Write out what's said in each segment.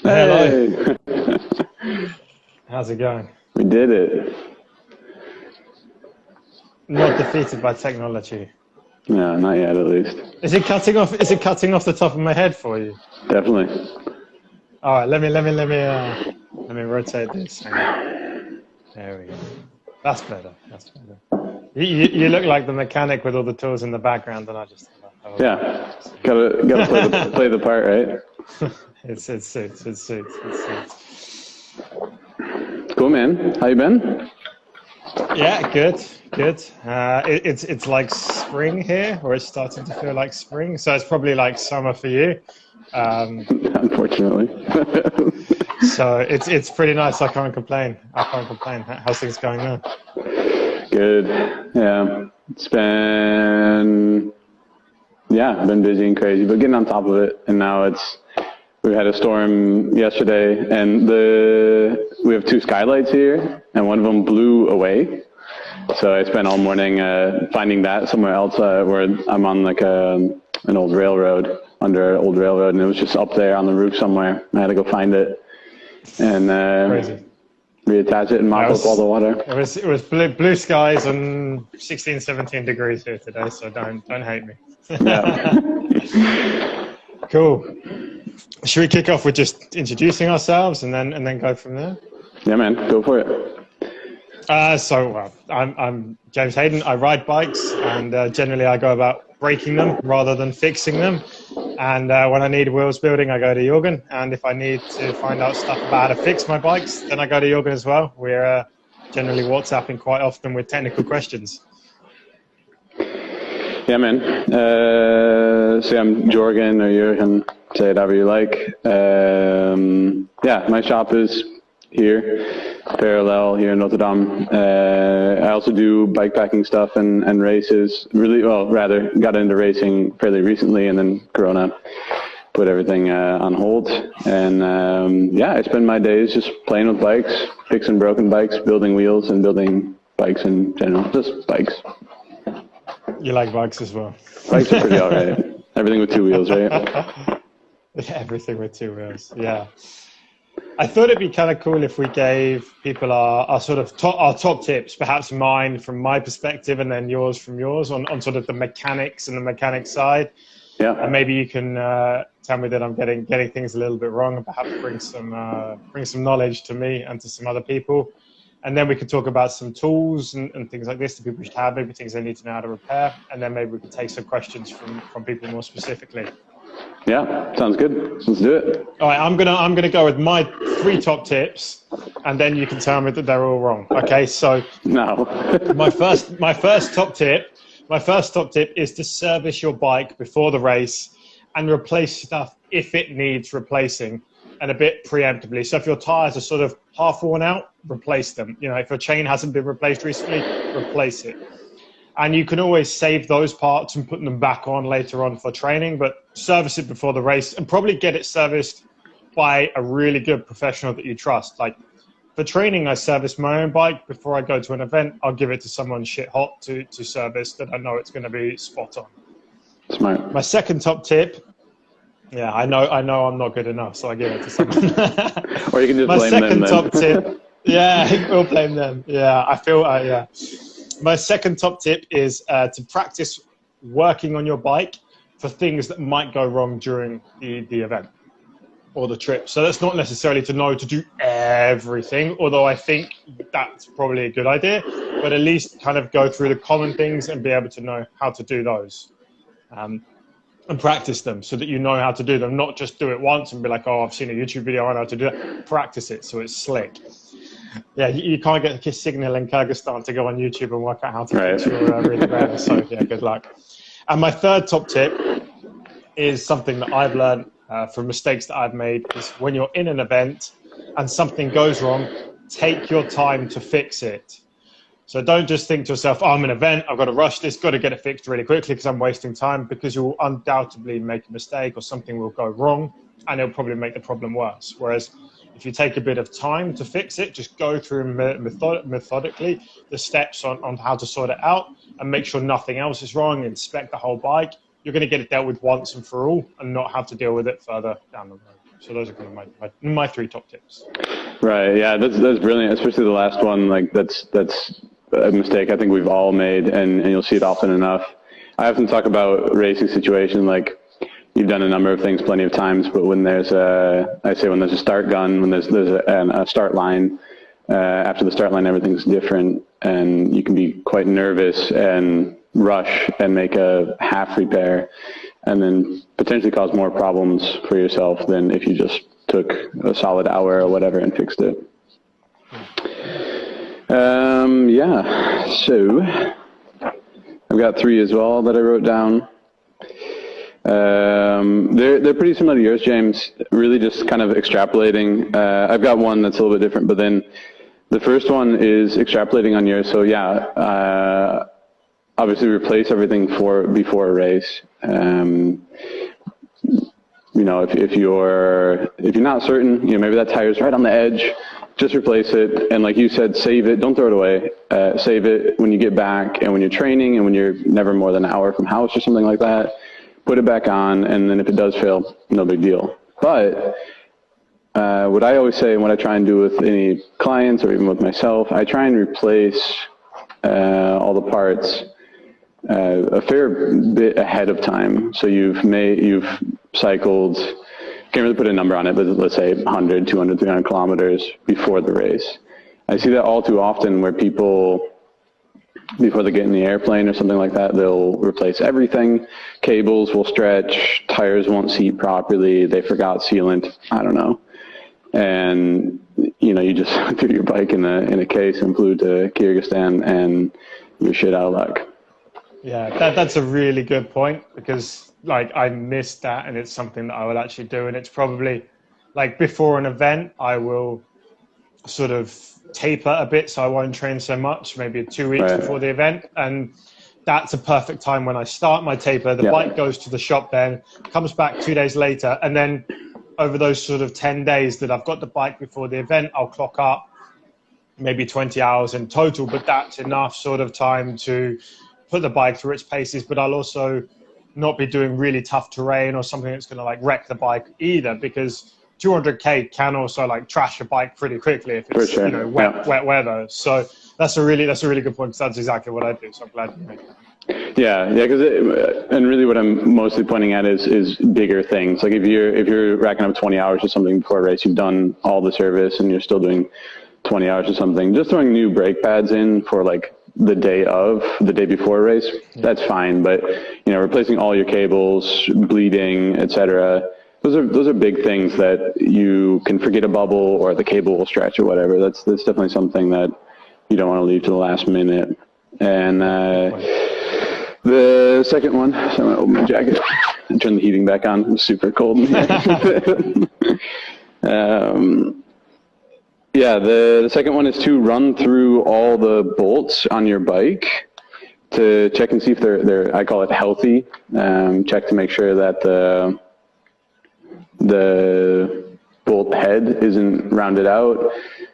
Hello. Hey, How's it going? we did it. Not defeated by technology. No, not yet, at least. Is it cutting off? Is it cutting off the top of my head for you? Definitely. All right. Let me rotate this. Hang on. There we go. That's better. That's better. You look like the mechanic with all the tools in the background, and I just thought, oh, Yeah, gotta play the part, right? it suits. It suits. Cool, man. How you been? Yeah, good. It's like spring here, or it's starting to feel like spring. So it's probably like summer for you. Unfortunately. So it's pretty nice. I can't complain. How's things going on? Good. Yeah, I've been busy and crazy, but getting on top of it. And now we had a storm yesterday, and we have two skylights here, and one of them blew away. So I spent all morning finding that somewhere else where I'm on like an old railroad, under an old railroad, and it was just up there on the roof somewhere. I had to go find it and Crazy. reattach it and mop up all the water. It was blue skies and 16, 17 degrees here today. So don't hate me. Yeah. Cool. Should we kick off with just introducing ourselves and then go from there? Yeah, man, go for it. I'm James Hayden. I ride bikes, and generally I go about breaking them rather than fixing them. And when I need wheels building, I go to Jorgen. And if I need to find out stuff about how to fix my bikes, then I go to Jorgen as well. We're generally WhatsApping quite often with technical questions. Yeah, man. So I'm Jorgen, or Jurgen, say it however you like. My shop is here, Parallel, here in Rotterdam. I also do bikepacking stuff and races. Got into racing fairly recently, and then Corona put everything on hold. And I spend my days just playing with bikes, fixing broken bikes, building wheels, and building bikes in general, just bikes. You like bikes as well? Bikes are pretty all right. Everything with two wheels, right? Yeah, everything with two wheels, yeah. I thought it'd be kind of cool if we gave people our top tips, perhaps mine from my perspective and then yours from yours on sort of the mechanics and the mechanics side. Yeah. And maybe you can tell me that I'm getting things a little bit wrong, and perhaps bring some knowledge to me and to some other people. And then we could talk about some tools and things like this that people should have, maybe things they need to know how to repair. And then maybe we could take some questions from people more specifically. Yeah, sounds good. Let's do it. All right, I'm gonna go with my 3 top tips, and then you can tell me that they're all wrong. Okay, so no. my first top tip is to service your bike before the race and replace stuff if it needs replacing, and a bit preemptively. So if your tires are sort of half worn out, replace them. You know, if your chain hasn't been replaced recently, replace it. And you can always save those parts and put them back on later on for training, but service it before the race and probably get it serviced by a really good professional that you trust. Like for training, I service my own bike. Before I go to an event, I'll give it to someone shit hot to service that I know it's going to be spot on. Smart. My second top tip, yeah, I know I'm not good enough, so I give it to someone. Or you can just blame them. My second top tip, yeah, we'll blame them. Yeah, I feel, yeah. My second top tip is to practice working on your bike for things that might go wrong during the event or the trip. So that's not necessarily to know to do everything, although I think that's probably a good idea, but at least kind of go through the common things and be able to know how to do those. And practice them so that you know how to do them, not just do it once and be like, oh, I've seen a YouTube video on how to do it. Practice it so it's slick. Yeah, you can't get a signal in Kyrgyzstan to go on YouTube and work out how to fix your really bad. So yeah, good luck. And my third top tip is something that I've learned from mistakes that I've made is when you're in an event and something goes wrong, take your time to fix it. So don't just think to yourself, oh, I'm in an event, I've got to rush this, got to get it fixed really quickly because I'm wasting time, because you'll undoubtedly make a mistake or something will go wrong and it'll probably make the problem worse. Whereas if you take a bit of time to fix it, just go through methodically the steps on how to sort it out and make sure nothing else is wrong, inspect the whole bike, you're going to get it dealt with once and for all and not have to deal with it further down the road. So those are kind of my 3 top tips. Right. Yeah, that's brilliant. Especially the last one. Like that's a mistake I think we've all made, and you'll see it often enough. I often talk about racing situation like you've done a number of things plenty of times, but when there's when there's a start gun, when there's a start line, after the start line everything's different, and you can be quite nervous and rush and make a half repair, and then potentially cause more problems for yourself than if you just took a solid hour or whatever and fixed it. Yeah, so I've got 3 as well that I wrote down. They're pretty similar to yours, James. Really just kind of extrapolating. I've got one that's a little bit different, but then the first one is extrapolating on yours. So yeah, obviously replace everything before a race. You know, if you're not certain, you know, maybe that tire's right on the edge, just replace it. And like you said, save it. Don't throw it away. Save it when you get back and when you're training and when you're never more than an hour from house or something like that. Put it back on, and then if it does fail, no big deal. But what I always say and what I try and do with any clients or even with myself, I try and replace all the parts a fair bit ahead of time. So you've cycled, can't really put a number on it, but let's say 100, 200, 300 kilometers before the race. I see that all too often where people, before they get in the airplane or something like that, they'll replace everything. Cables will stretch, tires won't seat properly, they forgot sealant, I don't know. And, you know, you just threw your bike in a case and flew to Kyrgyzstan and you're shit out of luck. Yeah, that's a really good point, because like I missed that, and it's something that I will actually do. And it's probably like before an event, I will sort of taper a bit, so I won't train so much, maybe 2 weeks before the event. And that's a perfect time when I start my taper. The bike goes to the shop, then comes back 2 days later. And then over those sort of 10 days that I've got the bike before the event, I'll clock up maybe 20 hours in total, but that's enough sort of time to put the bike through its paces. But I'll also not be doing really tough terrain or something that's going to like wreck the bike either, because 200k can also like trash a bike pretty quickly if it's you know wet weather. So that's a really good point, because that's exactly what I do. So I'm glad you made that. Yeah, because and really what I'm mostly pointing at is bigger things. Like if you're racking up 20 hours or something before a race, you've done all the service and you're still doing 20 hours or something, just throwing new brake pads in for like the day before a race, that's fine. But you know, replacing all your cables, bleeding, etc., those are big things that you can forget a bubble or the cable will stretch or whatever. That's definitely something that you don't want to leave to the last minute. And the second one, so I'm going to open my jacket and turn the heating back on. It's super cold in here. The second one is to run through all the bolts on your bike to check and see if they're I call it healthy. Check to make sure that the bolt head isn't rounded out,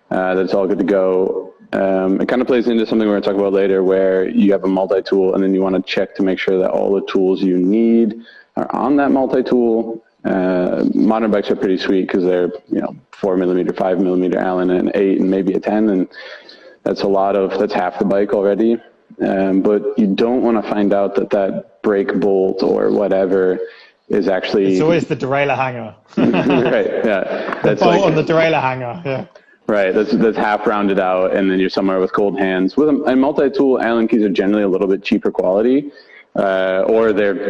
that it's all good to go. It kind of plays into something we're going to talk about later, where you have a multi-tool and then you want to check to make sure that all the tools you need are on that multi-tool. Modern bikes are pretty sweet because they're 4mm, 5mm Allen, and 8 and maybe a 10, and that's half the bike already. But you don't want to find out that brake bolt or whatever is actually... It's always the derailleur hanger. Right, yeah. That's the bolt on the derailleur hanger, yeah. Right, that's half rounded out, and then you're somewhere with cold hands. With a multi-tool, Allen keys are generally a little bit cheaper quality, or they're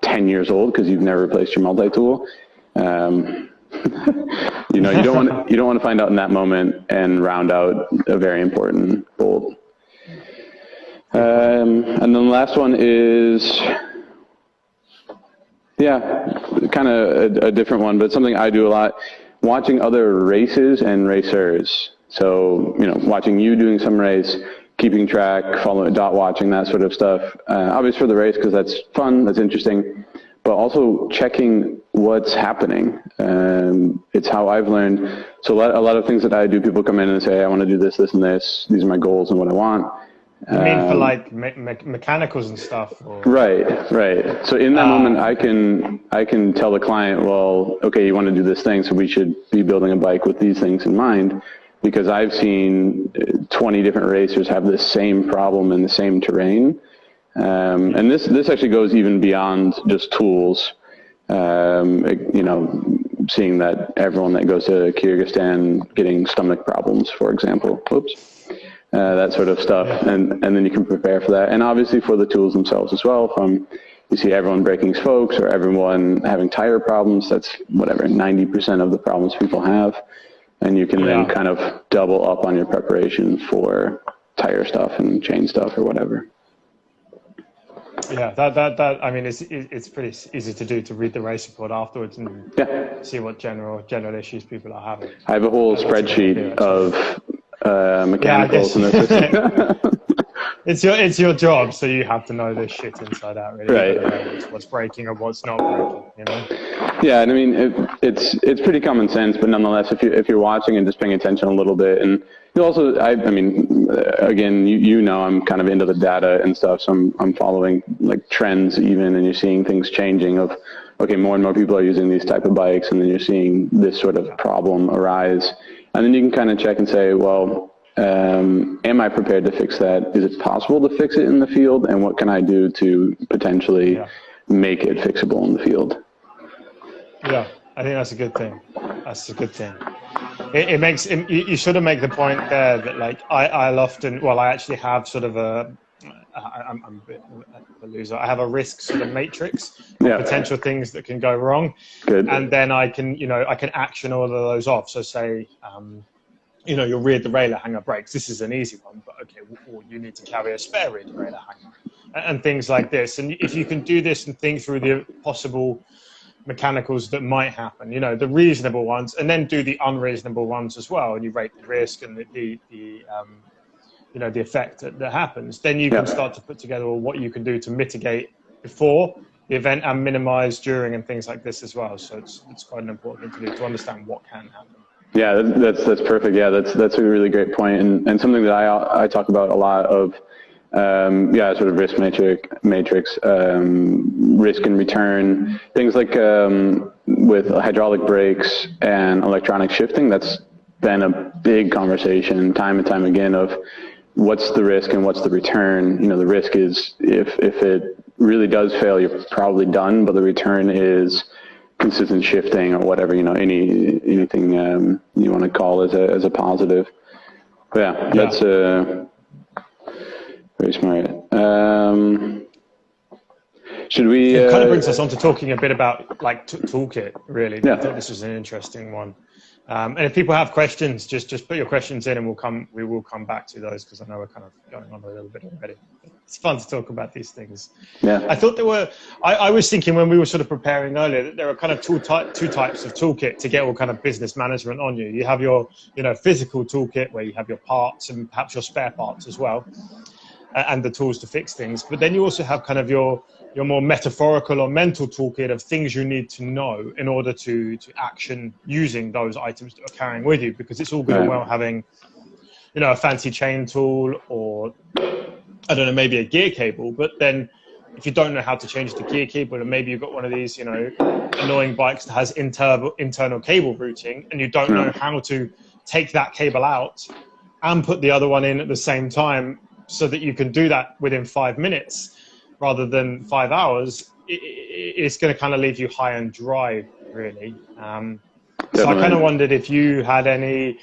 10 years old because you've never replaced your multi-tool. You don't want to find out in that moment and round out a very important bolt. And then the last one is, kind of a different one, but something I do a lot. Watching other races and racers. So, watching you doing some race, keeping track, following, dot watching, that sort of stuff. Obviously for the race, because that's fun, that's interesting, but also checking what's happening. It's how I've learned. So a lot of things that I do, people come in and say, hey, I want to do this, this, and this. These are my goals and what I want. You mean for like mechanicals and stuff? Or? Right. So in that moment, I can tell the client, well, okay, you want to do this thing, so we should be building a bike with these things in mind, because I've seen 20 different racers have the same problem in the same terrain. And this actually goes even beyond just tools. Seeing that everyone that goes to Kyrgyzstan getting stomach problems, for example, that sort of stuff, and then you can prepare for that. And obviously for the tools themselves as well, from you see everyone breaking spokes or everyone having tire problems, that's whatever, 90% of the problems people have. And you can then kind of double up on your preparation for tire stuff and chain stuff or whatever. Yeah, that I mean, it's pretty easy to do, to read the race report afterwards and see what general issues people are having. I have a whole spreadsheet of mechanicals in the system. It's your job, so you have to know this shit inside out, really. Right. What's breaking or what's not breaking, you know? Yeah, and I mean, it's pretty common sense, but nonetheless, if you're watching and just paying attention a little bit, and you also, I mean, again, you know, I'm kind of into the data and stuff, so I'm following like trends even, and you're seeing things changing of, okay, more and more people are using these type of bikes, and then you're seeing this sort of problem arise, and then you can kind of check and say, well, am I prepared to fix that? Is it possible to fix it in the field? And what can I do to potentially make it fixable in the field? Yeah, I think that's a good thing. That's a good thing. It makes, you sort of make the point there that like I'll often, well, I actually have sort of I'm a bit of a loser. I have a risk sort of matrix of potential things that can go wrong. Good. And then I can action all of those off. So say, your rear derailleur hanger breaks. This is an easy one, but okay, well, you need to carry a spare rear derailleur hanger and things like this. And if you can do this and think through the possible mechanicals that might happen, the reasonable ones, and then do the unreasonable ones as well, and you rate the risk and the effect that happens, then you can start to put together what you can do to mitigate before the event and minimize during and things like this as well. So it's quite an important thing to do, to understand what can happen. Yeah, that's perfect. Yeah, that's a really great point, and something that I talk about a lot of. Sort of risk matrix, risk and return, things like with hydraulic brakes and electronic shifting. That's been a big conversation time and time again of what's the risk and what's the return. The risk is if it really does fail, you're probably done, but the return is consistent shifting or whatever, anything you want to call as a positive. But that's very smart. Should we? It kind of brings us on to talking a bit about like Toolkit, really. I thought this was an interesting one. And if people have questions, just put your questions in, and we will come back to those, because I know we're kind of going on a little bit already. It's fun to talk about these things. Yeah. I thought there were. I was thinking when we were sort of preparing earlier that there are kind of two types of toolkit to get all kind of business management on you. You have your physical toolkit where you have your parts and perhaps your spare parts as well, and the tools to fix things. But then you also have kind of your more metaphorical or mental toolkit of things you need to know in order to action using those items that you're carrying with you, because it's all good and well having, a fancy chain tool or, I don't know, maybe a gear cable, but then if you don't know how to change the gear cable, and maybe you've got one of these, annoying bikes that has internal cable routing, and you don't know how to take that cable out and put the other one in at the same time so that you can do that within 5 minutes rather than 5 hours, it's going to kind of leave you high and dry, really. So I kind of wondered if you had any,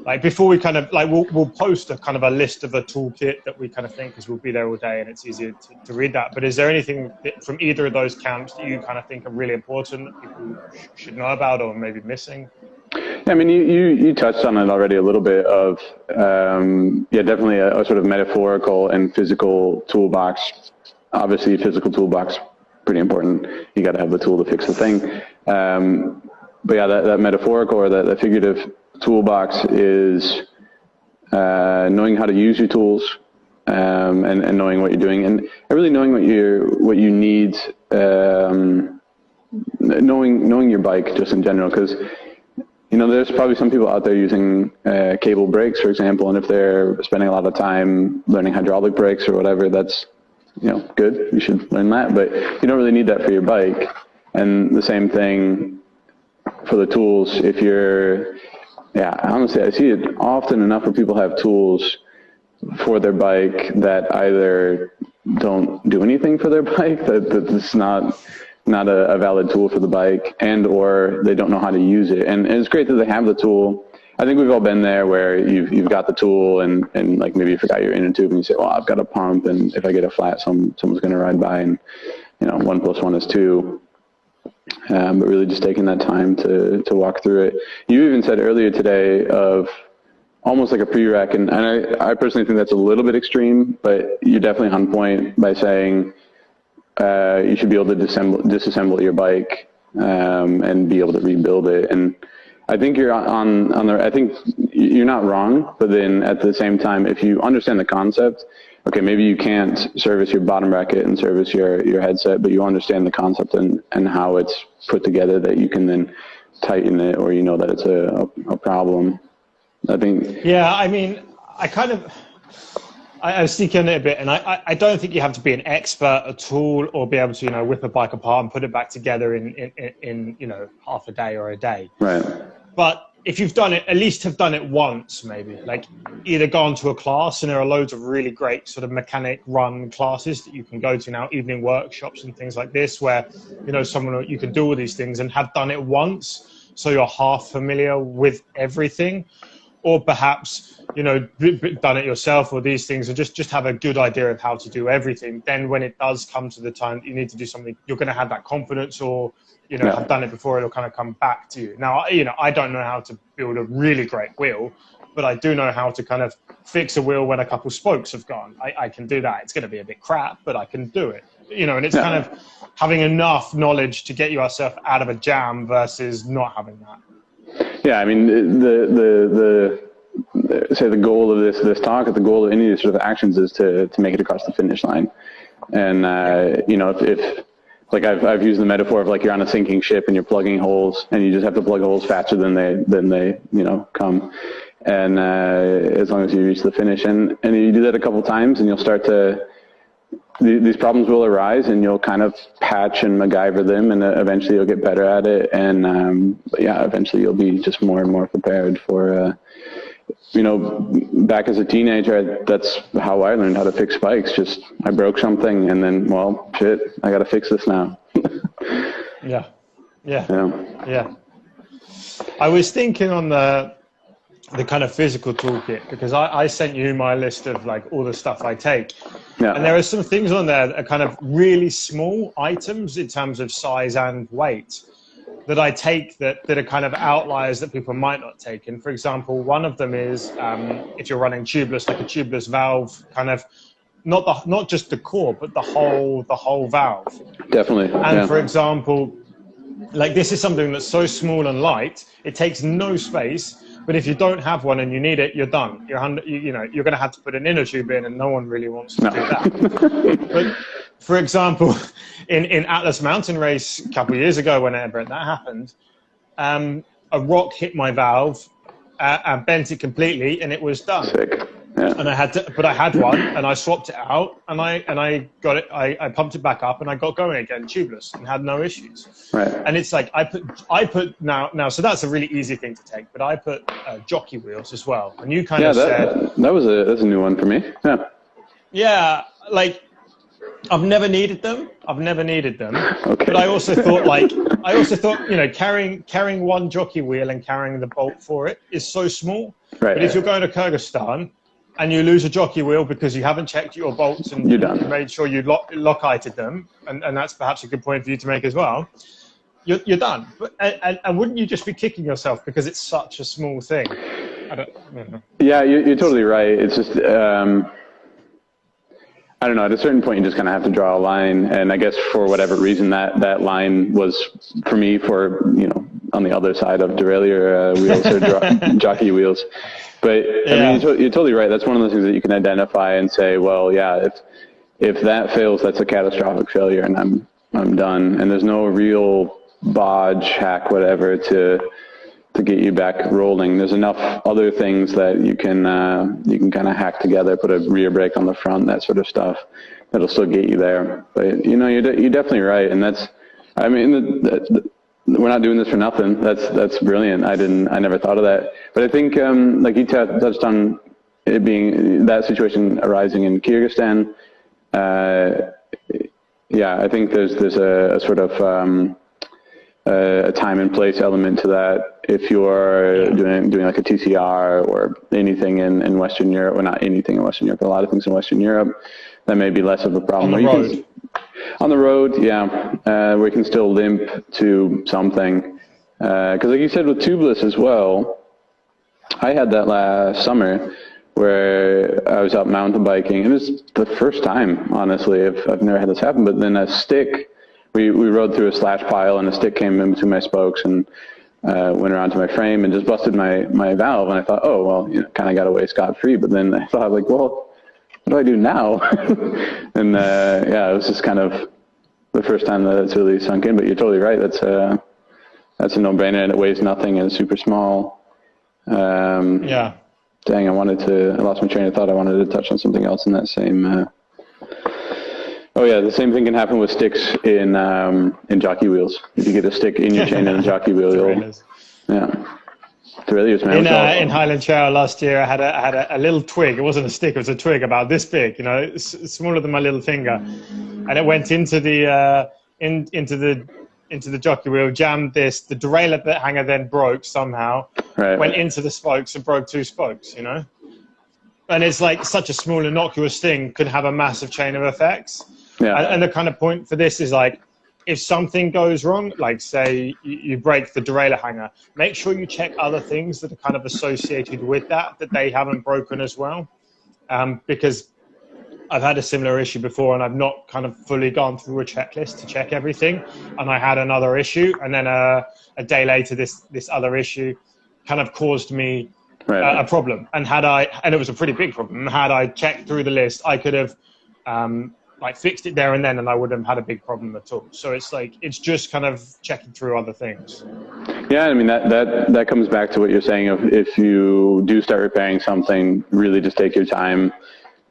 like, before we kind of, like, we'll post a kind of a list of a toolkit that we kind of think, because we'll be there all day and it's easier to read that. But is there anything from either of those camps that you kind of think are really important that people should know about or maybe missing? I mean, you touched on it already a little bit of, definitely a sort of metaphorical and physical toolbox. Obviously, physical toolbox, pretty important. You got to have the tool to fix the thing. But yeah, that metaphorical or that figurative toolbox is knowing how to use your tools and knowing what you're doing, and really knowing what you need, knowing your bike just in general, because there's probably some people out there using cable brakes, for example, and if they're spending a lot of time learning hydraulic brakes or whatever, that's, good. You should learn that, but you don't really need that for your bike. And the same thing for the tools. If you're, honestly, I see it often enough where people have tools for their bike that either don't do anything for their bike, that it's not a valid tool for the bike, and or they don't know how to use it. And it's great that they have the tool. I think we've all been there where you've got the tool and like maybe you forgot your inner tube and you say, well, I've got a pump, and if I get a flat, someone's going to ride by, and 1 + 1 is 2. But really just taking that time to walk through it. You even said earlier today of almost like a pre-rack, and I personally think that's a little bit extreme, but you're definitely on point by saying you should be able to disassemble your bike and be able to rebuild it. And I think you're I think you're not wrong, but then at the same time, if you understand the concept, okay, maybe you can't service your bottom bracket and service your headset, but you understand the concept and how it's put together, that you can then tighten it, or that it's a problem. I think. Yeah, I mean, I was thinking on it a bit, and I don't think you have to be an expert at all, or be able to whip a bike apart and put it back together in half a day or a day. Right. But if you've done it, at least have done it once, maybe, like either gone to a class, and there are loads of really great sort of mechanic run classes that you can go to now, evening workshops and things like this, where you can do all these things and have done it once, so you're half familiar with everything. Or perhaps, done it yourself, or these things, and just have a good idea of how to do everything. Then when it does come to the time that you need to do something, you're going to have that confidence, or, have done it before, it'll kind of come back to you. Now, I don't know how to build a really great wheel, but I do know how to kind of fix a wheel when a couple spokes have gone. I can do that. It's going to be a bit crap, but I can do it. And it's kind of having enough knowledge to get yourself out of a jam versus not having that. Yeah, I mean, the goal of this talk, or the goal of any of these sort of actions, is to make it across the finish line. And if like I've used the metaphor of like you're on a sinking ship and you're plugging holes, and you just have to plug holes faster than they come. And as long as you reach the finish, and you do that a couple times, and you'll start to. These problems will arise, and you'll kind of patch and MacGyver them, and eventually you'll get better at it. And eventually you'll be just more and more prepared for. Back as a teenager, that's how I learned how to fix bikes. Just I broke something, and then, well, shit, I got to fix this now. Yeah. I was thinking on the kind of physical toolkit, because I sent you my list of like all the stuff I take. Yeah. And there are some things on there that are kind of really small items in terms of size and weight that I take that are kind of outliers that people might not take. And for example, one of them is if you're running tubeless, like a tubeless valve, kind of not just the core, but the whole valve. Definitely. And for example, like this is something that's so small and light, it takes no space. But if you don't have one and you need it, you're done. You're going to have to put an inner tube in, and no one really wants to do that. But for example, in Atlas Mountain Race a couple of years ago, whenever that happened, a rock hit my valve and bent it completely, and it was done. Sick. Yeah. And I had one, and I swapped it out, and I got it. I pumped it back up, and I got going again, tubeless, and had no issues. Right. And it's like I put now. So that's a really easy thing to take. But I put jockey wheels as well, and you kind of said that's a new one for me. Yeah. Yeah, like I've never needed them. Okay. But I also thought, carrying one jockey wheel and carrying the bolt for it is so small. Right. But if you're going to Kyrgyzstan and you lose a jockey wheel because you haven't checked your bolts and you're done. Made sure you lock-ited them, and that's perhaps a good point for you to make as well, you're done. But, and wouldn't you just be kicking yourself because it's such a small thing? I don't know. Yeah, you're totally right. It's just, I don't know, at a certain point you just kind of have to draw a line. And I guess for whatever reason, that line was for me on the other side of derailleur wheels or jockey wheels. But yeah. I mean, you're totally right. That's one of those things that you can identify and say, well, yeah, if that fails, that's a catastrophic failure, and I'm done. And there's no real bodge, hack, whatever to to get you back rolling. There's enough other things that you can kind of hack together, put a rear brake on the front, that sort of stuff, that'll still get you there. But you're definitely right, and we're not doing this for nothing. That's brilliant. I never thought of that. But I think like you touched on it being that situation arising in Kyrgyzstan. I think there's a sort of a time and place element to that. If you're doing like a TCR or anything in Western Europe, well, not anything in Western Europe, but a lot of things in Western Europe, that may be less of a problem. On the road, where you can still limp to something. Because like you said with Tubeless as well, I had that last summer where I was out mountain biking. It was the first time, honestly. I've never had this happen, but then a stick, we rode through a slash pile and a stick came in between my spokes and went around to my frame and just busted my valve. And I thought, oh, well, kind of got away scot-free. But then I thought, like, well, what do I do now? And it was just kind of the first time that it's really sunk in. But you're totally right. That's a no-brainer, and it weighs nothing and it's super small. Dang, I lost my train of thought. I wanted to touch on something else in that same. The same thing can happen with sticks in jockey wheels. If you get a stick in your chain and a jockey wheel, in Highland Trail last year, I had a little twig. It wasn't a stick; it was a twig about this big. It's smaller than my little finger, and it went into the into the jockey wheel, jammed this. The derailleur hanger then broke somehow. Went into the spokes and broke 2 spokes. And it's like such a small, innocuous thing could have a massive chain of effects. And the kind of point for this is like, if something goes wrong, like say you break the derailleur hanger, make sure you check other things that are kind of associated with that they haven't broken as well. Because I've had a similar issue before and I've not kind of fully gone through a checklist to check everything. And I had another issue. And then a day later, this other issue kind of caused me a problem. And it was a pretty big problem. Had I checked through the list, I could have fixed it there and then, and I wouldn't have had a big problem at all. So it's just kind of checking through other things. Yeah, I mean, that comes back to what you're saying of if you do start repairing something, really just take your time.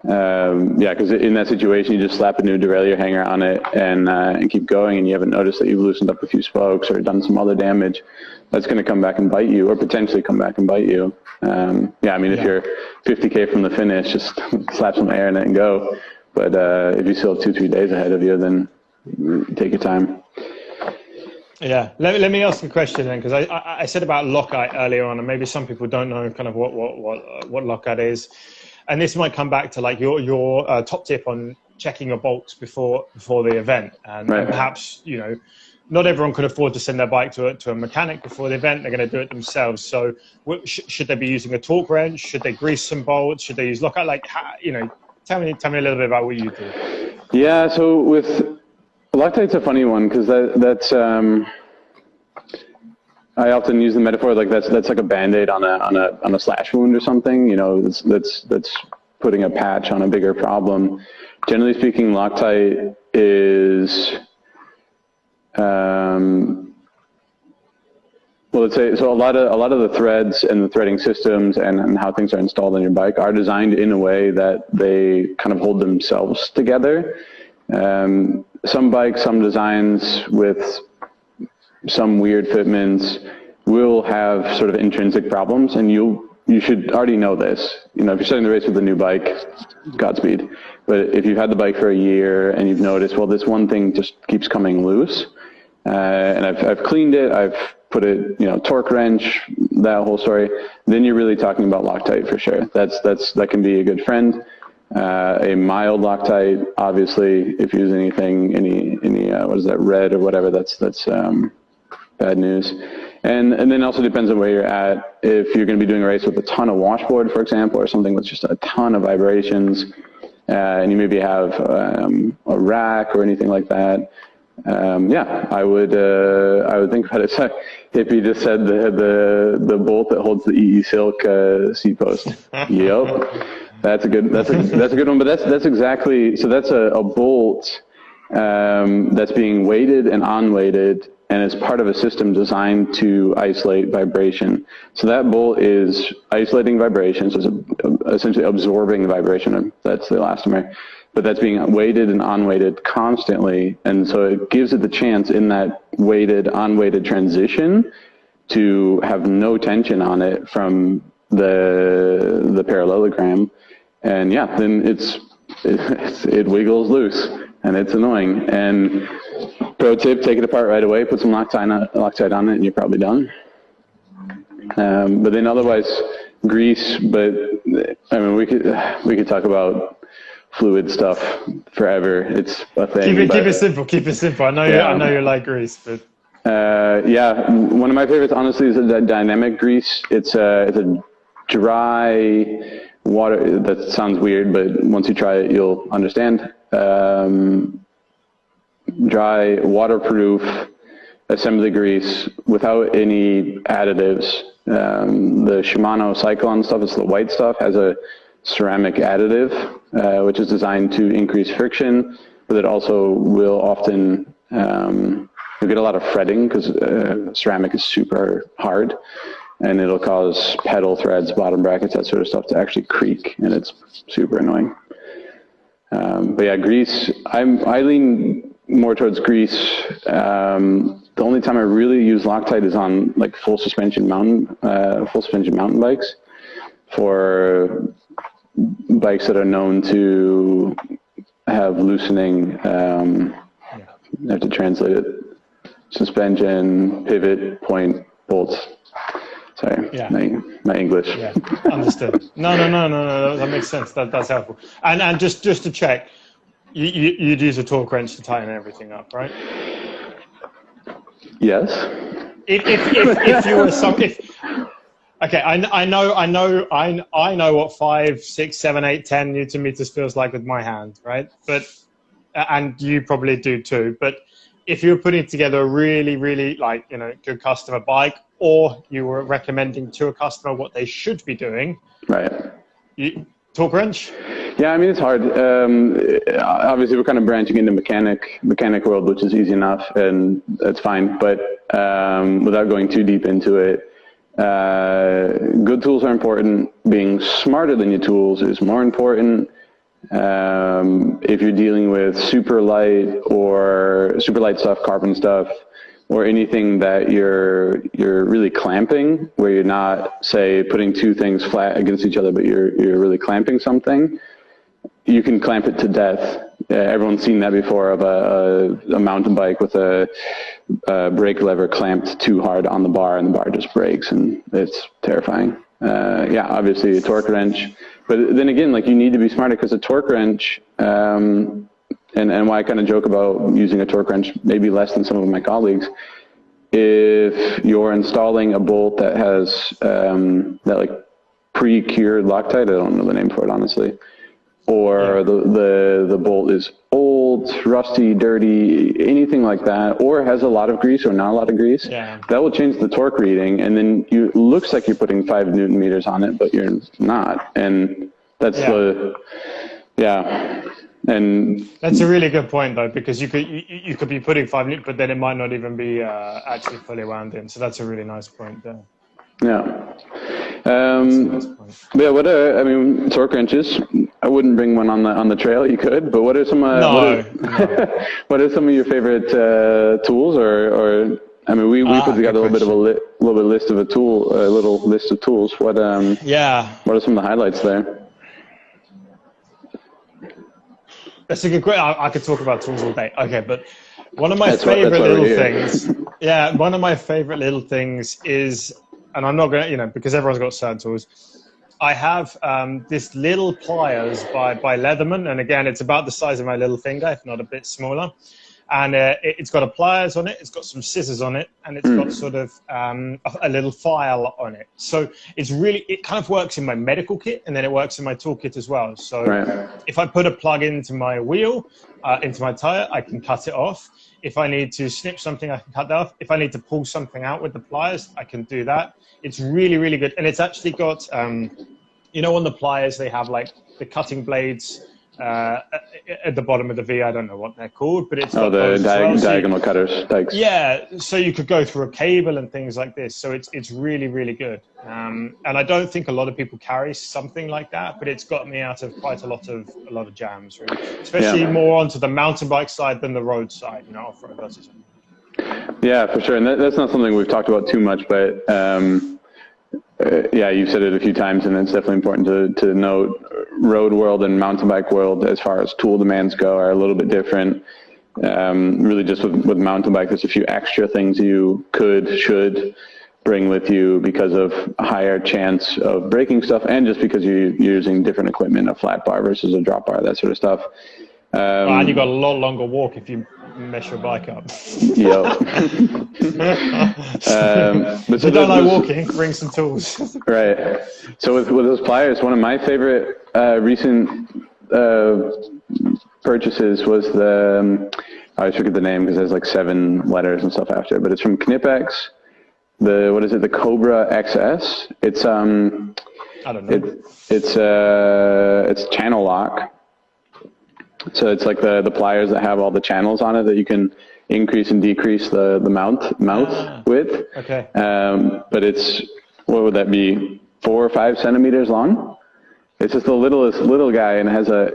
Because in that situation, you just slap a new derailleur hanger on it and keep going, and you haven't noticed that you've loosened up a few spokes or done some other damage. That's going to come back and bite you, or potentially come back and bite you. If you're 50K from the finish, just slap some air in it and go. But if you still have 2-3 days ahead of you, then take your time. Yeah, let me ask a question then, because I said about Loctite earlier on, and maybe some people don't know kind of what Loctite is. And this might come back to like your top tip on checking your bolts before the event, and perhaps not everyone could afford to send their bike to a mechanic before the event. They're going to do it themselves. So should they be using a torque wrench? Should they grease some bolts? Should they use Loctite? Like tell me a little bit about what you do. Yeah, so with Loctite's a funny one because that's. I often use the metaphor like that's like a Band-Aid on a slash wound or something. That's putting a patch on a bigger problem. Generally speaking, Loctite is let's say so. A lot of the threads and the threading systems and how things are installed on your bike are designed in a way that they kind of hold themselves together. Some bikes, some designs with some weird fitments will have sort of intrinsic problems, and you should already know this. If you're starting the race with a new bike, Godspeed. But if you've had the bike for a year and you've noticed, well, this one thing just keeps coming loose, and I've cleaned it, I've put it, torque wrench, that whole story, then you're really talking about Loctite for sure. That can be a good friend. A mild Loctite, obviously, if you use anything, any what is that, red or whatever, that's bad news. And then also depends on where you're at. If you're going to be doing a race with a ton of washboard, for example, or something with just a ton of vibrations, and you maybe have a rack or anything like that, I would think about it. So Hippie just said the bolt that holds the EE Silk seat post. Yep, that's a good one. But that's exactly, so that's a bolt that's being weighted and unweighted and it's part of a system designed to isolate vibration. So that bolt is isolating vibration, so it's essentially absorbing the vibration. That's the elastomer. But that's being weighted and unweighted constantly, and so it gives it the chance in that weighted, unweighted transition to have no tension on it from the parallelogram. And yeah, then it wiggles loose, and it's annoying. And pro tip, take it apart right away, put some Loctite on it, and you're probably done. But then otherwise, grease. But I mean, we could talk about fluid stuff forever. It's a thing. Keep it simple. Keep it simple. I know you like grease, but yeah, one of my favorites, honestly, is the dynamic grease. It's a dry water. That sounds weird, but once you try it, you'll understand. Dry, waterproof assembly grease without any additives. The Shimano Cyclone stuff, it's the white stuff, has a ceramic additive, which is designed to increase friction, but it also will often, you'll get a lot of fretting because ceramic is super hard, and it'll cause pedal threads, bottom brackets, that sort of stuff to actually creak, and it's super annoying. But yeah, grease, I lean more towards grease. The only time I really use Loctite is on like full suspension mountain bikes, for bikes that are known to have loosening, I have to translate it, suspension, pivot, point, bolts. Sorry, yeah. my English. Yeah, understood. No, that makes sense. That's helpful. And just to check, you'd use a torque wrench to tighten everything up, right? Yes. If you were okay, I know what 5, 6, 7, 8, 10 Newton meters feels like with my hand, right? But and you probably do too. But if you were putting together a really, really good customer bike, or you were recommending to a customer what they should be doing, right? Torque wrench. Yeah, I mean, it's hard. Obviously, we're kind of branching into mechanic world, which is easy enough, and that's fine. But without going too deep into it, good tools are important. Being smarter than your tools is more important. If you're dealing with super light stuff, carbon stuff, or anything that you're really clamping, where you're not, say, putting two things flat against each other, but you're really clamping something, you can clamp it to death. Everyone's seen that before, of a mountain bike with a brake lever clamped too hard on the bar, and the bar just breaks, and it's terrifying. Yeah, obviously a torque wrench, but then again, like, you need to be smarter, because a torque wrench, and why I kind of joke about using a torque wrench maybe less than some of my colleagues, if you're installing a bolt that has that like pre-cured Loctite, I don't know the name for it honestly, or the bolt is old, rusty, dirty, anything like that, or has a lot of grease or not a lot of grease, that will change the torque reading, and then it looks like you're putting 5 Newton meters on it, but you're not, and that's and that's a really good point, though, because you could be putting 5 Newton, but then it might not even be actually fully wound in. So that's a really nice point there. Yeah. Yeah. I mean, torque wrenches. I wouldn't bring one on the trail. You could, but what are some? What are some of your favorite tools? Or I mean, we put together a little list of tools. What are some of the highlights there? That's a good question. I could talk about tools all day. Okay, but one of my favorite little things. Yeah, one of my favorite little things is, and I'm not going to, because everyone's got certain tools. I have this little pliers by Leatherman, and again, it's about the size of my little finger, if not a bit smaller. And it's got a pliers on it, it's got some scissors on it, and it's got sort of a little file on it. So it kind of works in my medical kit, and then it works in my toolkit as well. So if I put a plug into my wheel, into my tire, I can cut it off. If I need to snip something, I can cut that off. If I need to pull something out with the pliers, I can do that. It's really, really good. And it's actually got, on the pliers, they have like the cutting blades at the bottom of the V. I don't know what they're called, but it's the diagonal cutters, dikes. Yeah, so you could go through a cable and things like this. So it's really, really good. And I don't think a lot of people carry something like that, but it's got me out of quite a lot of jams, really. Especially more onto the mountain bike side than the road side, off-road versus. Yeah, for sure. And that's not something we've talked about too much, but yeah, you've said it a few times, and it's definitely important to note road world and mountain bike world, as far as tool demands go, are a little bit different. Really just with mountain bike, there's a few extra things you should bring with you because of a higher chance of breaking stuff, and just because you're using different equipment, a flat bar versus a drop bar, that sort of stuff. And you've got a lot longer walk if you mess your bike up. Yep. But if you don't like walking, bring some tools. Right. So with those pliers, one of my favorite recent purchases was I always forget the name because there's like 7 letters and stuff after it, but it's from Knipex. The Cobra XS. It's I don't know. It's channel lock. So it's like the pliers that have all the channels on it that you can increase and decrease the mouth width. Okay. But it's, what would that be, 4 or 5 centimeters long? It's just the little guy, and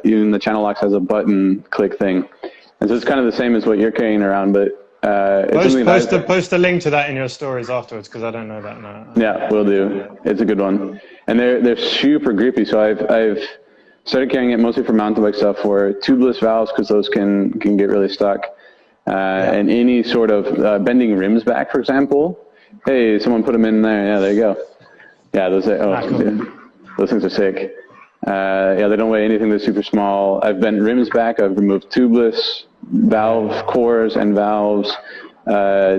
even the channel locks has a button click thing. And so it's kind of the same as what you're carrying around, but post a link to that in your stories afterwards, because I don't know that now. Yeah, will do. It's a good one. And they're super grippy. So I've started carrying it mostly for mountain bike stuff, for tubeless valves, because those can get really stuck. And any sort of bending rims back, for example. Hey, someone put them in there. Yeah, there you go. Yeah, those things are sick. They don't weigh anything. They're super small. I've bent rims back. I've removed tubeless valve cores and valves,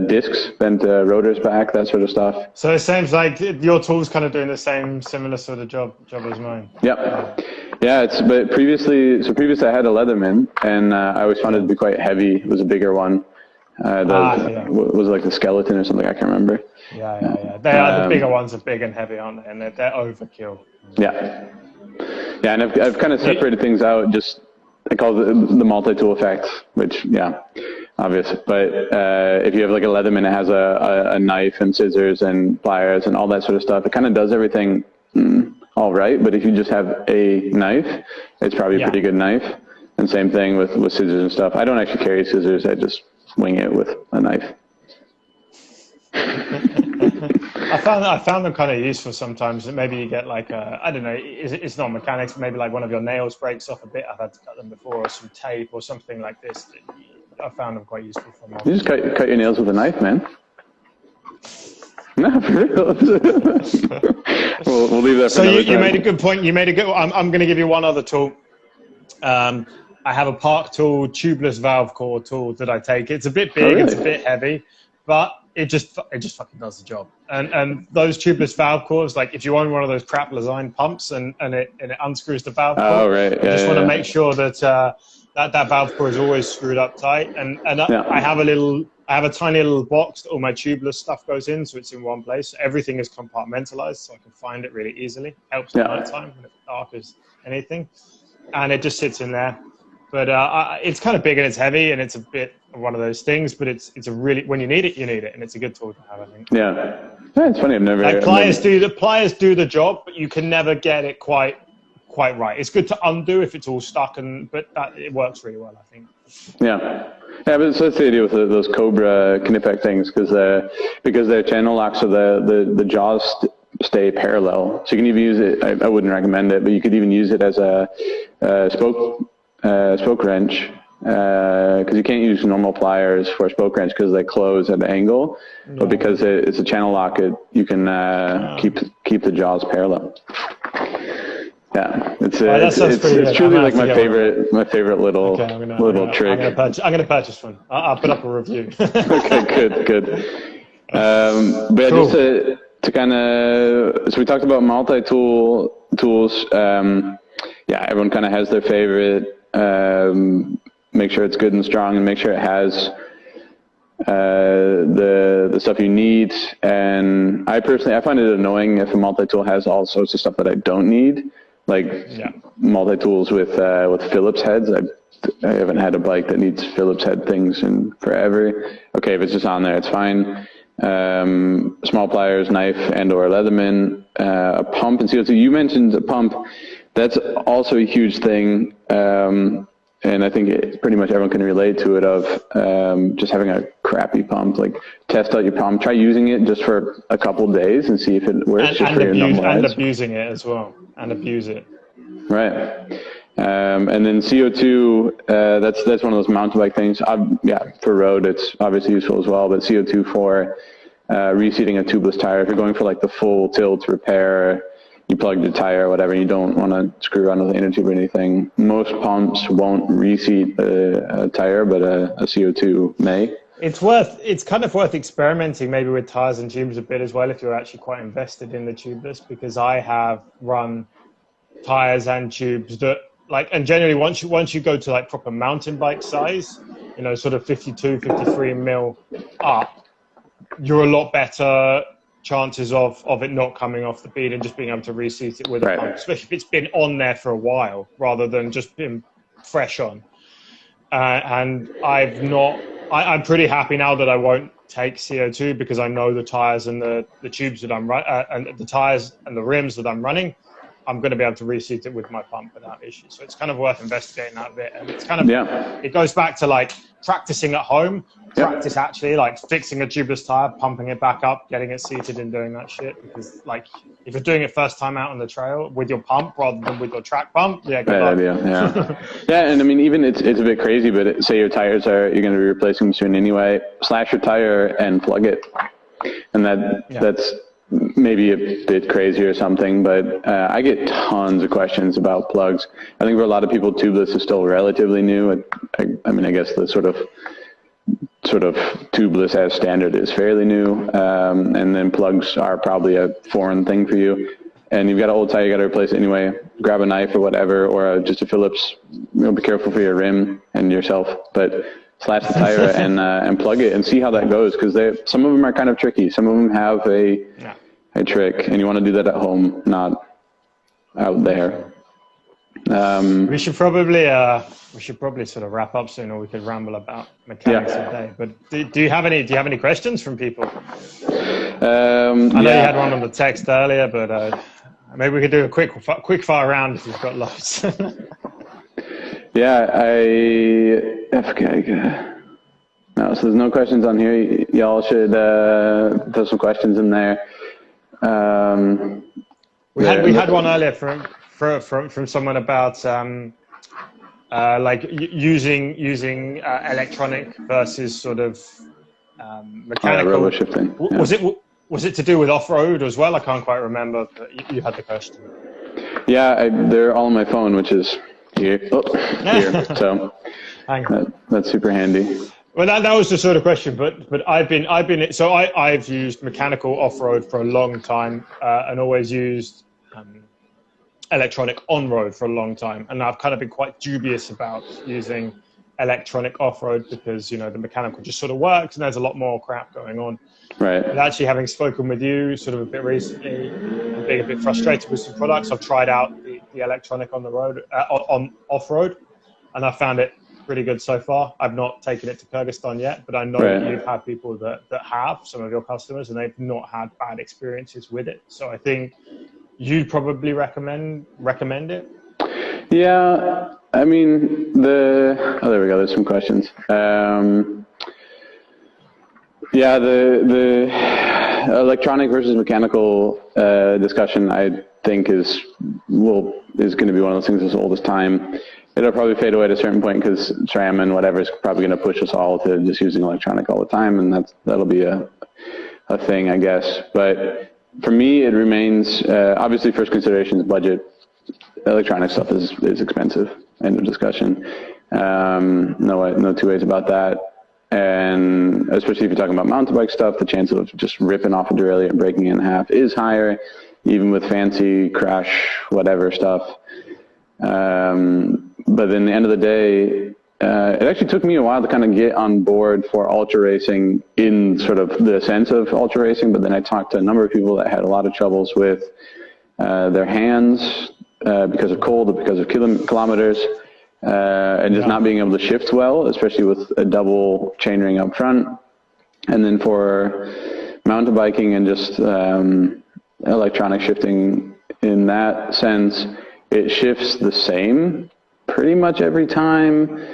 discs, bent rotors back, that sort of stuff. So it seems like your tool's kind of doing the similar sort of job as mine. Yep. Yeah, but previously I had a Leatherman, and I always found it to be quite heavy. It was a bigger one. Was like the skeleton or something, I can't remember. Yeah. The bigger ones are big and heavy, aren't they? And they're overkill. Yeah, and I've kind of separated things out. Just I call it the multi-tool effect, which obvious. But if you have like a Leatherman, it has a knife and scissors and pliers and all that sort of stuff. It kind of does everything all right. But if you just have a knife, it's probably a pretty good knife. And same thing with scissors and stuff. I don't actually carry scissors. I just wing it with a knife. I found them kind of useful sometimes. Maybe you get like I don't know, it's not mechanics, maybe like one of your nails breaks off a bit. I've had to cut them before, or some tape or something like this. I found them quite useful for me. You just cut your nails with a knife, man. No, for real. we'll leave that for so another you time. made a good point. I'm going to give you one other tool. I have a Park Tool tubeless valve core tool that I take. It's a bit big, It's a bit heavy, but it just fucking does the job. And those tubeless valve cores, like if you own one of those crap Lesign pumps and it unscrews the valve core, I just want to make sure that that valve core is always screwed up tight. And I have a tiny little box that all my tubeless stuff goes in, so it's in one place. So everything is compartmentalized, so I can find it really easily. Helps at night time when it's dark as anything. And it just sits in there. But it's kind of big and it's heavy, and it's a bit of one of those things. But it's a really, when you need it, and it's a good tool to have, I think. Yeah, it's funny. Pliers do the job, but you can never get it quite right. It's good to undo if it's all stuck, but it works really well, I think. Yeah, but so that's the idea with those Cobra Knipex things, because they're channel locks, so the jaws stay parallel. So you can even use it. I wouldn't recommend it, but you could even use it as a spoke wrench, because you can't use normal pliers for a spoke wrench because they close at an angle. No. But because it's a channel lock, you can keep the jaws parallel. Yeah, it's truly like my favorite little trick. I'm gonna purchase one. I'll put up a review. Okay, good. But cool. Just to kind of, so we talked about multi-tool tools. Everyone kind of has their favorite. Make sure it's good and strong, and make sure it has the stuff you need. And I find it annoying if a multi-tool has all sorts of stuff that I don't need, like multi-tools with Phillips heads. I haven't had a bike that needs Phillips head things in forever. Okay, if it's just on there, it's fine. Small pliers, knife, and or Leatherman, a pump and CO2. You mentioned a pump. That's also a huge thing. And I think pretty much everyone can relate to it of just having a crappy pump. Like, test out your pump, try using it just for a couple of days and see if it works. And abusing it as well, and abuse it. Right. And then CO2, that's one of those mountain bike things. For road, it's obviously useful as well, but CO2 for reseating a tubeless tire. If you're going for like the full tilt repair, you plug the tire or whatever, and you don't want to screw around with the inner tube or anything, most pumps won't reseat a tire, but a CO2 may. It's kind of worth experimenting maybe with tires and tubes a bit as well if you're actually quite invested in the tubeless, because I have run tires and tubes that, like, and generally once you go to like proper mountain bike size, you know, sort of 52, 53 mil up, you're a lot better chances of it not coming off the bead and just being able to reseat it with a pump, especially if it's been on there for a while rather than just been fresh on. And I'm pretty happy now that I won't take CO2 because I know the tires and the tubes that I'm and the tires and the rims that I'm running, I'm going to be able to reseat it with my pump without issue. So it's kind of worth investigating that bit. And it's kind of, it goes back to like practicing at home, practice actually like fixing a tubeless tire, pumping it back up, getting it seated and doing that shit. Because like if you're doing it first time out on the trail with your pump rather than with your track pump, good luck. Yeah, and I mean, even it's a bit crazy, but say your tires you're going to be replacing them soon anyway, slash your tire and plug it. And that's maybe a bit crazy or something, but I get tons of questions about plugs. I think for a lot of people, tubeless is still relatively new. I mean, I guess the sort of tubeless as standard is fairly new, and then plugs are probably a foreign thing for you. And you've got an old tire, you got to replace it anyway. Grab a knife or whatever, or just a Phillips. Be careful for your rim and yourself, but slash the tire and plug it and see how that goes, because some of them are kind of tricky. Some of them have a trick, and you want to do that at home, not out there. We should probably sort of wrap up soon, or we could ramble about mechanics all day. But do you have any questions from people? I know you had one on the text earlier, but maybe we could do a quick fire round if you've got loads. No, so there's no questions on here. Y'all should throw some questions in there. We had one earlier from someone about like using electronic versus sort of mechanical. Robo shifting. Was it to do with off-road as well? I can't quite remember, but you had the question. Yeah, they're all on my phone, which is here. Here. So that's super handy. Well, that was the sort of question, but I've used mechanical off-road for a long time and always used electronic on-road for a long time, and I've kind of been quite dubious about using electronic off-road because, you know, the mechanical just sort of works and there's a lot more crap going on. Right. But actually, having spoken with you sort of a bit recently and being a bit frustrated with some products, I've tried out the electronic on the road, on off-road, and I found it pretty good so far. I've not taken it to Kyrgyzstan yet, but I know that you've had people that have, some of your customers, and they've not had bad experiences with it. So I think you'd probably recommend it. Yeah, I mean, there we go. There's some questions. The electronic versus mechanical discussion, I think is going to be one of those things that's old as time. It'll probably fade away at a certain point because SRAM and whatever is probably going to push us all to just using electronic all the time, and that'll be a thing, I guess. But for me, it remains obviously first consideration is budget. Electronic stuff is expensive. End of discussion. No two ways about that. And especially if you're talking about mountain bike stuff, the chance of just ripping off a derailleur and breaking it in half is higher, even with fancy crash whatever stuff. But in the end of the day, it actually took me a while to kind of get on board for ultra racing in sort of the sense of ultra racing. But then I talked to a number of people that had a lot of troubles with their hands, because of cold or because of kilometers, and just not being able to shift well, especially with a double chainring up front. And then for mountain biking and just electronic shifting in that sense, it shifts the same pretty much every time.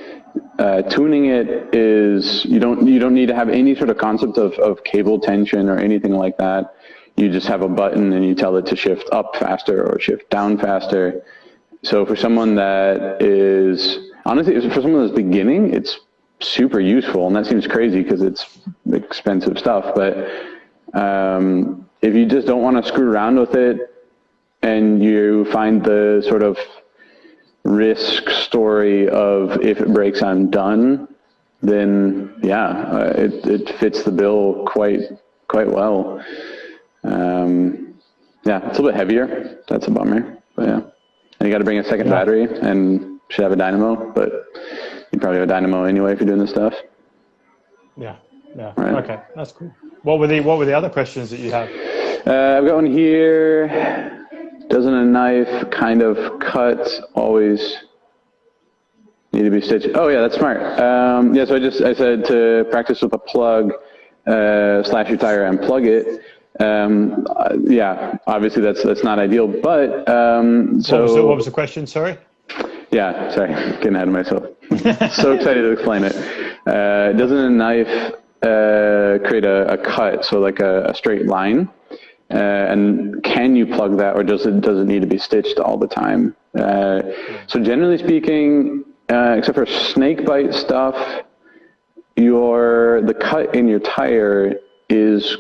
Tuning it is, you don't need to have any sort of concept of cable tension or anything like that. You just have a button and you tell it to shift up faster or shift down faster. So for someone that is, honestly, for someone that's beginning, it's super useful. And that seems crazy because it's expensive stuff. But if you just don't want to screw around with it and you find the sort of risk story of if it breaks, I'm done, then yeah, it fits the bill quite well. Yeah, it's a little bit heavier. That's a bummer, but yeah. And you got to bring a second battery and should have a dynamo, but you probably have a dynamo anyway if you're doing this stuff. Yeah. Right. Okay, that's cool. What were the other questions that you have? I've got one here. Doesn't a knife kind of cut always need to be stitched? Oh yeah, that's smart. Yeah, so I said to practice with a plug, slash your tire and plug it. Yeah, obviously that's not ideal, but so what was the question? Sorry. Yeah, sorry, getting ahead of myself. So excited to explain it. Doesn't a knife create a cut, so like a straight line? And can you plug that, or does it need to be stitched all the time? So generally speaking, except for snake bite stuff, the cut in your tire is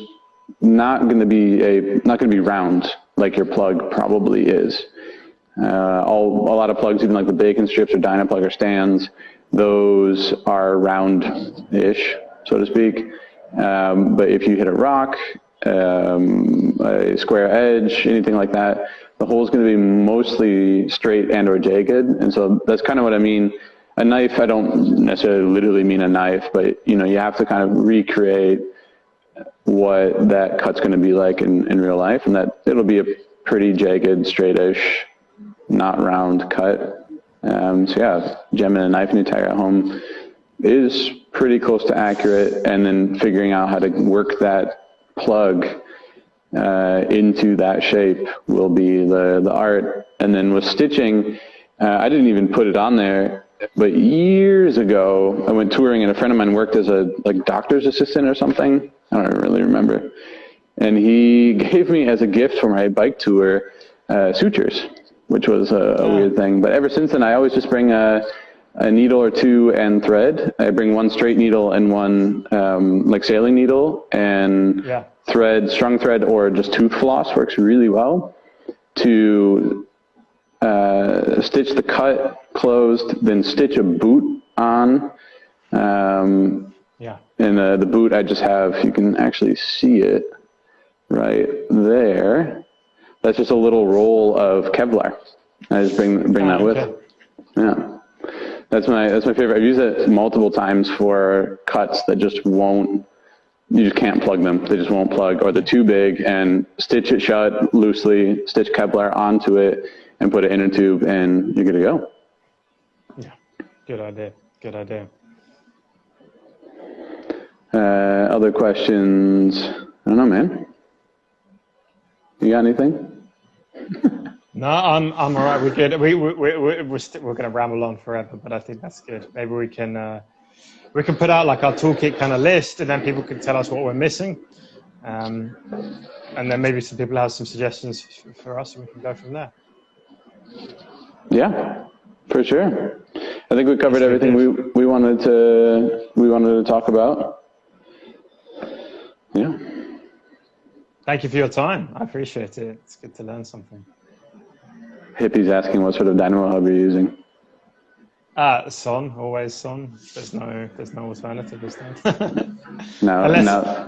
not going to be round like your plug probably is. A lot of plugs, even like the bacon strips or Dynaplug or stands, those are round-ish, so to speak. But if you hit a rock, a square edge, anything like that, the hole is going to be mostly straight and or jagged. And so that's kind of what I mean. A knife, I don't necessarily literally mean a knife, but you have to kind of recreate what that cut's going to be like in real life, and that it'll be a pretty jagged, straightish, not round cut. So yeah, jamming a knife in your tire at home is pretty close to accurate, and then figuring out how to work that plug into that shape will be the art. And then with stitching, I didn't even put it on there, but years ago I went touring and a friend of mine worked as a doctor's assistant or something. I don't really remember. And he gave me as a gift for my bike tour sutures, which was a weird thing. But ever since then, I always just bring a needle or two and thread. I bring one straight needle and one like sailing needle, and thread, strung thread, or just tooth floss works really well to stitch the cut closed, then stitch a boot on. And the boot I just have, you can actually see it right there. That's just a little roll of Kevlar. I just bring that with. Yeah. That's my favorite. I've used it multiple times for cuts that you just can't plug them. They just won't plug, or they're too big, and stitch it shut loosely, stitch Kevlar onto it, and put an inner tube, and you're good to go. Yeah, good idea. Other questions? I don't know, man. You got anything? No, I'm all right. We're good. We're going to ramble on forever, but I think that's good. Maybe we can put out like our toolkit kind of list, and then people can tell us what we're missing, and then maybe some people have some suggestions for us, and we can go from there. Yeah, for sure. I think we covered everything we wanted to talk about. Yeah. Thank you for your time. I appreciate it. It's good to learn something. Hippie's asking what sort of dynamo hub you're using. Son, always Son. There's no alternative this time. No,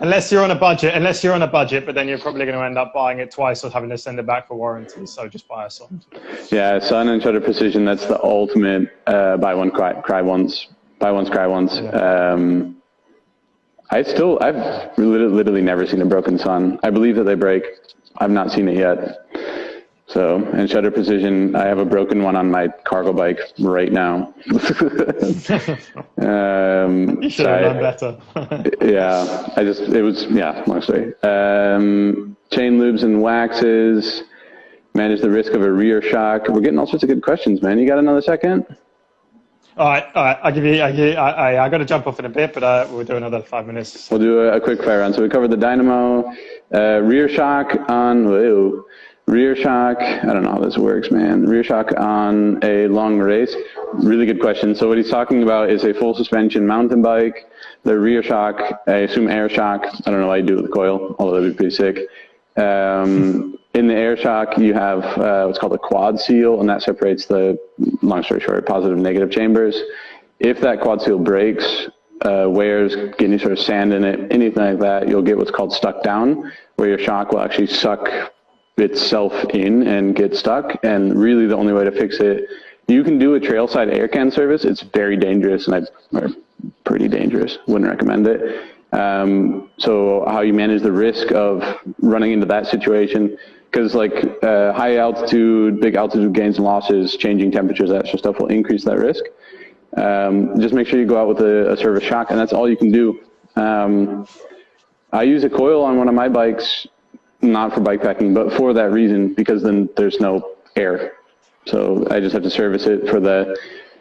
unless you're on a budget, but then you're probably going to end up buying it twice or having to send it back for warranty. So just buy a Son. Yeah, Son and Shutter Precision. That's the ultimate buy one, cry once. Yeah. I've literally never seen a broken Son. I believe that they break. I've not seen it yet. So, and shutter precision, I have a broken one on my cargo bike right now. You should have done better. Long story. Chain lubes and waxes, manage the risk of a rear shock. We're getting all sorts of good questions, man. You got another second? All right. I got to jump off in a bit, but we'll do another 5 minutes. We'll do a quick fire round. So we covered the dynamo, rear shock on, rear shock, I don't know how this works, man. Rear shock on a long race. Really good question. So what he's talking about is a full suspension mountain bike. The rear shock, I assume air shock. I don't know how you do it with the coil, although that'd be pretty sick. In the air shock, you have what's called a quad seal, and that separates the, long story short, positive and negative chambers. If that quad seal breaks, wears, get any sort of sand in it, anything like that, you'll get what's called stuck down, where your shock will actually suck itself in and get stuck. And really the only way to fix it, you can do a trailside air can service. It's very dangerous, or pretty dangerous. Wouldn't recommend it. So how you manage the risk of running into that situation, because like high altitude, big altitude gains and losses, changing temperatures, that sort of stuff will increase that risk. Just make sure you go out with a service shock, and that's all you can do. I use a coil on one of my bikes, not for bikepacking, but for that reason, because then there's no air. So I just have to service it for the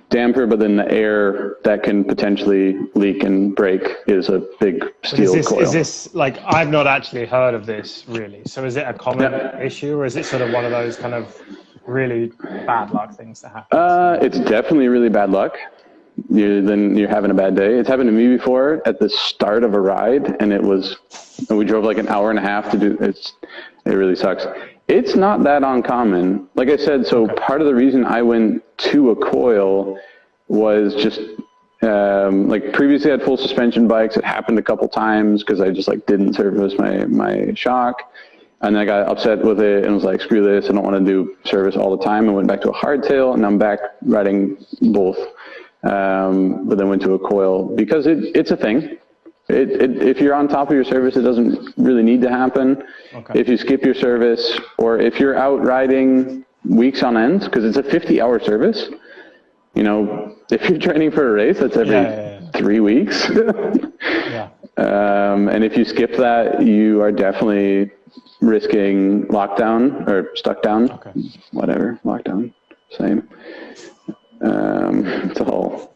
damper, but then the air that can potentially leak and break is a big steel coil. Is this, like, I've not actually heard of this really. So is it a common issue, or is it sort of one of those kind of really bad luck things that happen? It's definitely really bad luck. Then you're having a bad day. It's happened to me before at the start of a ride, and we drove like an hour and a half to do it. It really sucks. It's not that uncommon. Like I said, so part of the reason I went to a coil was just like previously I had full suspension bikes. It happened a couple times because I just like didn't service my shock. And then I got upset with it and was like, screw this, I don't want to do service all the time. I went back to a hardtail, and I'm back riding both. But then went to a coil because it's a thing. If you're on top of your service, it doesn't really need to happen. Okay. If you skip your service, or if you're out riding weeks on end, because it's a 50-hour service, if you're training for a race, that's every 3 weeks. And if you skip that, you are definitely risking lockdown or stuck down. Okay. Whatever, lockdown, same. It's a whole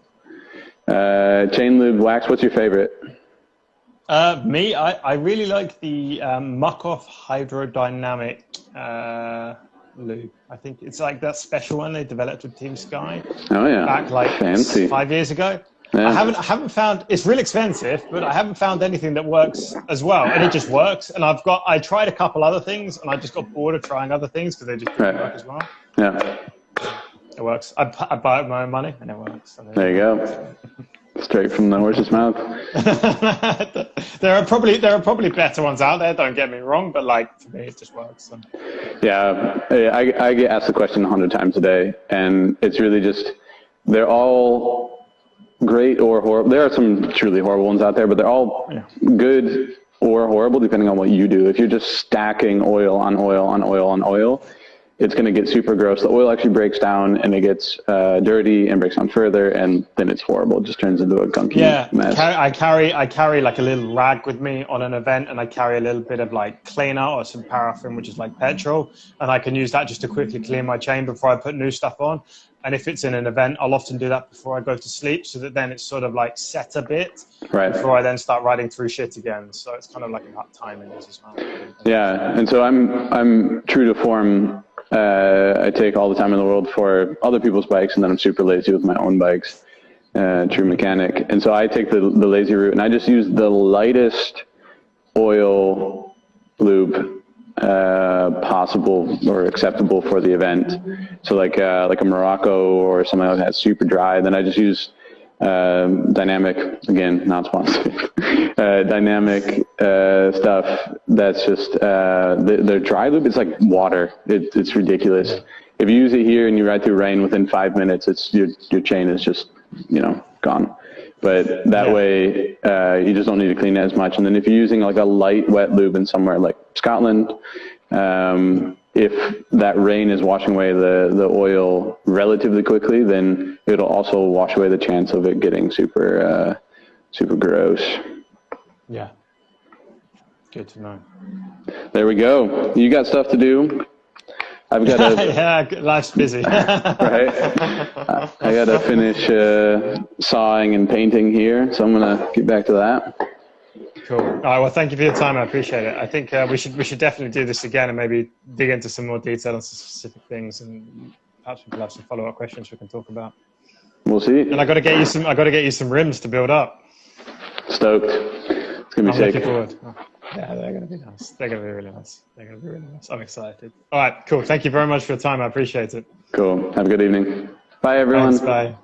chain lube wax. What's your favorite? Me, I really like the Muck-Off hydrodynamic lube. I think it's like that special one they developed with Team Sky. Oh yeah, back like fancy 5 years ago. Yeah. I haven't found, it's really expensive, but I haven't found anything that works as well, and it just works. And I tried a couple other things, and I just got bored of trying other things because they just didn't work as well. Yeah. It works. I buy it with my own money, and it works. There you go. Straight from the horse's mouth. There are probably better ones out there. Don't get me wrong, but like for me, it just works. So. Yeah, I get asked the question 100 times a day, and it's really just they're all great or horrible. There are some truly horrible ones out there, but they're all good or horrible depending on what you do. If you're just stacking oil on oil on oil on oil, it's going to get super gross. The oil actually breaks down, and it gets dirty and breaks down further, and then it's horrible. It just turns into a gunky mess. I carry like a little rag with me on an event, and I carry a little bit of like cleaner or some paraffin, which is like petrol, and I can use that just to quickly clean my chain before I put new stuff on. And if it's in an event, I'll often do that before I go to sleep, so that then it's sort of like set a bit before I then start riding through shit again. So it's kind of like about timing as well. Yeah, and so I'm true to form. I take all the time in the world for other people's bikes, and then I'm super lazy with my own bikes, true mechanic. And so I take the lazy route, and I just use the lightest oil lube possible or acceptable for the event. So like a Morocco or something like that, super dry. Then I just use dynamic, again, not sponsored, dynamic stuff that's just the dry lube is like water. It's ridiculous. If you use it here and you ride through rain, within 5 minutes, it's your chain is just gone. But that way you just don't need to clean it as much. And then if you're using like a light wet lube in somewhere like Scotland, if that rain is washing away the oil relatively quickly, then it'll also wash away the chance of it getting super gross. Yeah. Good to know. There we go. You got stuff to do. I've got to. Yeah, life's busy. Right. I got to finish sawing and painting here, so I'm gonna get back to that. Cool. All right. Well, thank you for your time. I appreciate it. I think we should definitely do this again and maybe dig into some more detail on some specific things, and perhaps we can have some follow-up questions we can talk about. We'll see. And I got to get you some rims to build up. Stoked. It's gonna be sick. Looking forward. Yeah, they're going to be nice. They're going to be really nice. I'm excited. All right, cool. Thank you very much for your time. I appreciate it. Cool. Have a good evening. Bye, everyone. Thanks, bye.